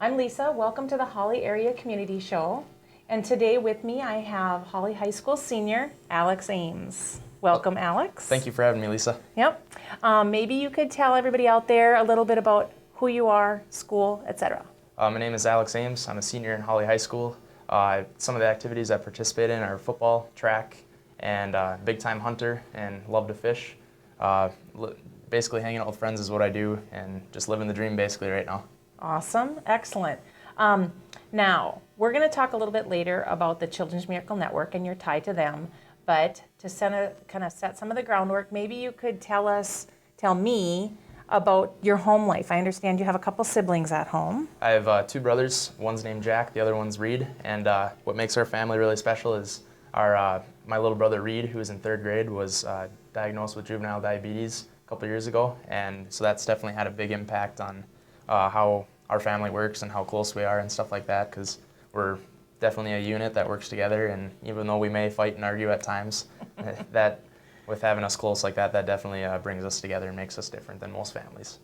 I'm Lisa. Welcome to the Hawley Area Community Show. And today with me I have Hawley High School senior Alex Ames. Welcome, Alex. Thank you for having me, Lisa. Yep. Maybe you could tell everybody out there a little bit about who you are, school, etc. My name is Alex Ames. I'm a senior in Hawley High School. Some of the activities I participate in are football, track, and big-time hunter, and love to fish. Basically hanging out with friends is what I do, and just living the dream basically right now. Awesome. Excellent. Now, we're going to talk a little bit later about the Children's Miracle Network and your tie to them, but to kind of set some of the groundwork, maybe you could tell me about your home life. I understand you have a couple siblings at home. I have two brothers. One's named Jack, the other one's Reed, and what makes our family really special is my little brother Reed, who is in 3rd grade, was diagnosed with juvenile diabetes a couple years ago, and so that's definitely had a big impact on how our family works and how close we are and stuff like that, because we're definitely a unit that works together, and even though we may fight and argue at times, that with having us close like that, that definitely brings us together and makes us different than most families.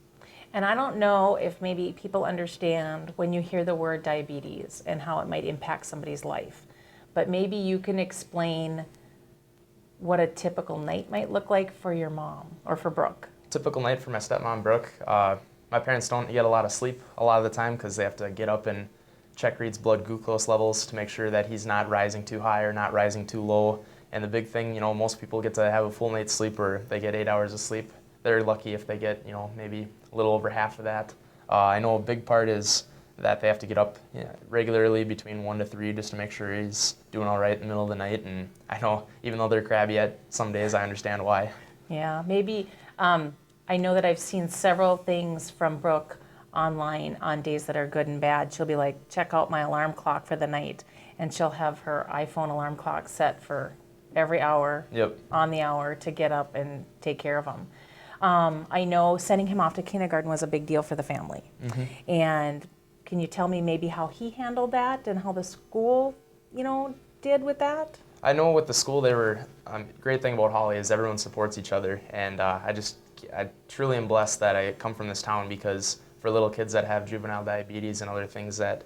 And I don't know if maybe people understand when you hear the word diabetes and how it might impact somebody's life, but maybe you can explain what a typical night might look like for your mom or for Brooke. Typical night for my stepmom, Brooke. My parents don't get a lot of sleep a lot of the time because they have to get up and check Reed's blood glucose levels to make sure that he's not rising too high or not rising too low. And the big thing, most people get to have a full night's sleep or they get 8 hours of sleep. They're lucky if they get, maybe a little over half of that. I know a big part is that they have to get up regularly between 1 to 3 just to make sure he's doing all right in the middle of the night. And I know even though they're crabby at some days, I understand why. Yeah, maybe. I know that I've seen several things from Brooke online on days that are good and bad. She'll be like, check out my alarm clock for the night. And she'll have her iPhone alarm clock set for every hour, on the hour, to get up and take care of him. I know sending him off to kindergarten was a big deal for the family. Mm-hmm. And can you tell me maybe how he handled that and how the school, did with that? I know with the school, great thing about Hawley is everyone supports each other. And I truly am blessed that I come from this town, because for little kids that have juvenile diabetes and other things that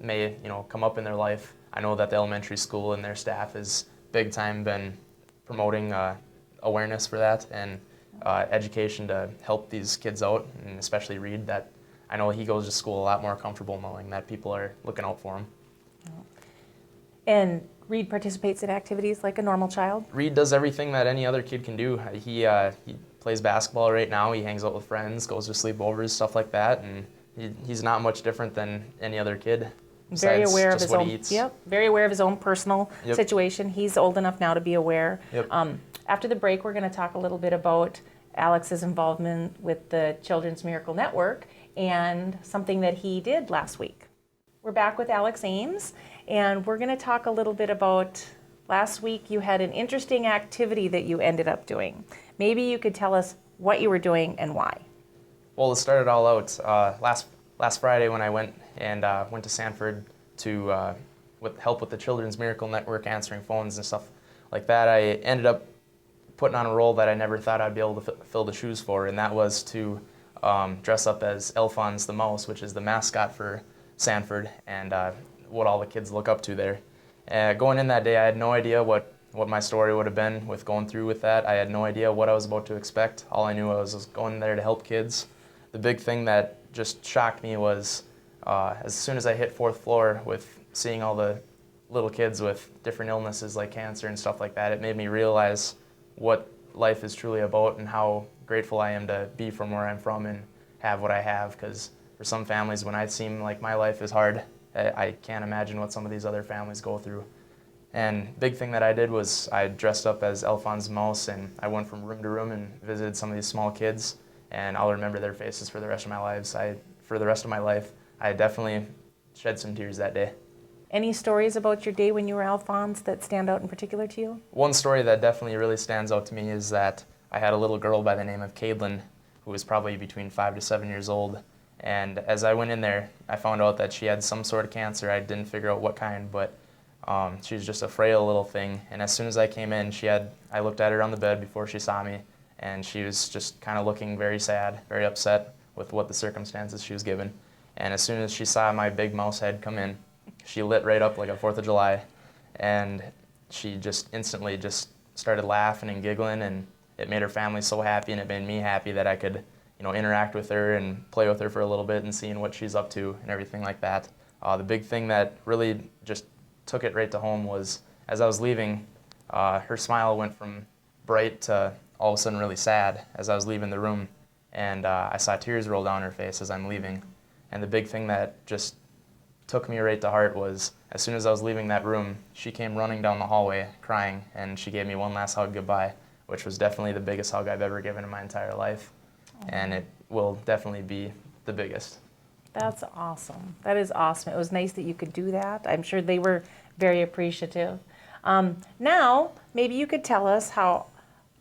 may come up in their life, I know that the elementary school and their staff has big time been promoting awareness for that and education to help these kids out, and especially Reed, that I know he goes to school a lot more comfortable knowing that people are looking out for him. And Reed participates in activities like a normal child? Reed does everything that any other kid can do. He plays basketball right now, he hangs out with friends, goes to sleepovers, stuff like that, and he's not much different than any other kid. Very aware of his own. Yep. Very aware of his own personal situation. He's old enough now to be aware. Yep. After the break, we're going to talk a little bit about Alex's involvement with the Children's Miracle Network and something that he did last week. We're back with Alex Ames, and we're going to talk a little bit about last week. You had an interesting activity that you ended up doing. Maybe you could tell us what you were doing and why. Well, it started all out last Friday when I went to Sanford to help with the Children's Miracle Network, answering phones and stuff like that. I ended up putting on a role that I never thought I'd be able to fill the shoes for, and that was to dress up as Alphonse the Mouse, which is the mascot for Sanford, and what all the kids look up to there. Going in that day, I had no idea what my story would have been with going through with that. I had no idea what I was about to expect. All I knew was going there to help kids. The big thing that just shocked me was as soon as I hit 4th floor with seeing all the little kids with different illnesses like cancer and stuff like that, it made me realize what life is truly about and how grateful I am to be from where I'm from and have what I have, because for some families, when I seem like my life is hard, I can't imagine what some of these other families go through. And big thing that I did was I dressed up as Alphonse Mouse, and I went from room to room and visited some of these small kids, and I'll remember their faces for the rest of my lives. For the rest of my life, I definitely shed some tears that day. Any stories about your day when you were Alphonse that stand out in particular to you? One story that definitely really stands out to me is that I had a little girl by the name of Caitlin, who was probably between 5 to 7 years old. And as I went in there, I found out that she had some sort of cancer. I didn't figure out what kind, but she was just a frail little thing. And as soon as I came in, I looked at her on the bed before she saw me, and she was just kind of looking very sad, very upset with what the circumstances she was given. And as soon as she saw my big mouse head come in, she lit right up like a 4th of July. And she just instantly just started laughing and giggling, and it made her family so happy, and it made me happy that I could, interact with her and play with her for a little bit and seeing what she's up to and everything like that. The big thing that really just took it right to home was as I was leaving, her smile went from bright to all of a sudden really sad as I was leaving the room, and I saw tears roll down her face as I'm leaving. And the big thing that just took me right to heart was as soon as I was leaving that room, she came running down the hallway crying, and she gave me one last hug goodbye, which was definitely the biggest hug I've ever given in my entire life. And it will definitely be the biggest. That's awesome. That is awesome. It was nice that you could do that. I'm sure they were very appreciative. Now, maybe you could tell us how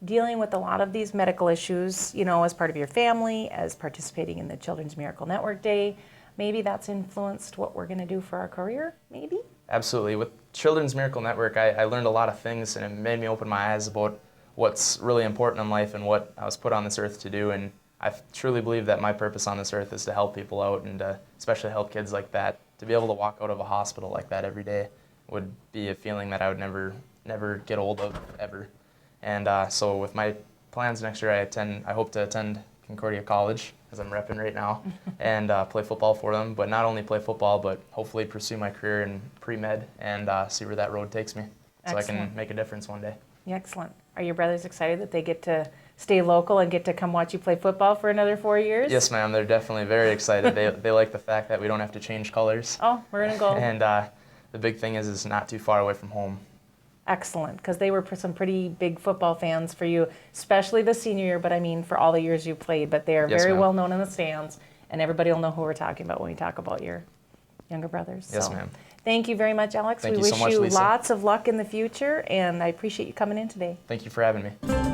dealing with a lot of these medical issues, as part of your family, as participating in the Children's Miracle Network Day, maybe that's influenced what we're going to do for our career, maybe? Absolutely. With Children's Miracle Network, I learned a lot of things, and it made me open my eyes about what's really important in life and what I was put on this earth to do. And I truly believe that my purpose on this earth is to help people out, and especially help kids like that. To be able to walk out of a hospital like that every day would be a feeling that I would never get old of, ever. And so with my plans next year, I hope to attend Concordia College, as I'm repping right now, and play football for them. But not only play football, but hopefully pursue my career in pre-med and see where that road takes me, so Excellent. I can make a difference one day. Excellent. Are your brothers excited that they get to stay local and get to come watch you play football for another 4 years? Yes, ma'am. They're definitely very excited. They like the fact that we don't have to change colors. Oh, we're going to go. And the big thing is it's not too far away from home. Excellent, because they were some pretty big football fans for you, especially the senior year, but I mean for all the years you played. But they are Yes, very ma'am. well known in the stands, and everybody will know who we're talking about when we talk about your younger brothers. Yes, So, ma'am. Thank you very much, Alex. Thank we you so wish much, you Lisa. lots of luck in the future, and I appreciate you coming in today. Thank you for having me.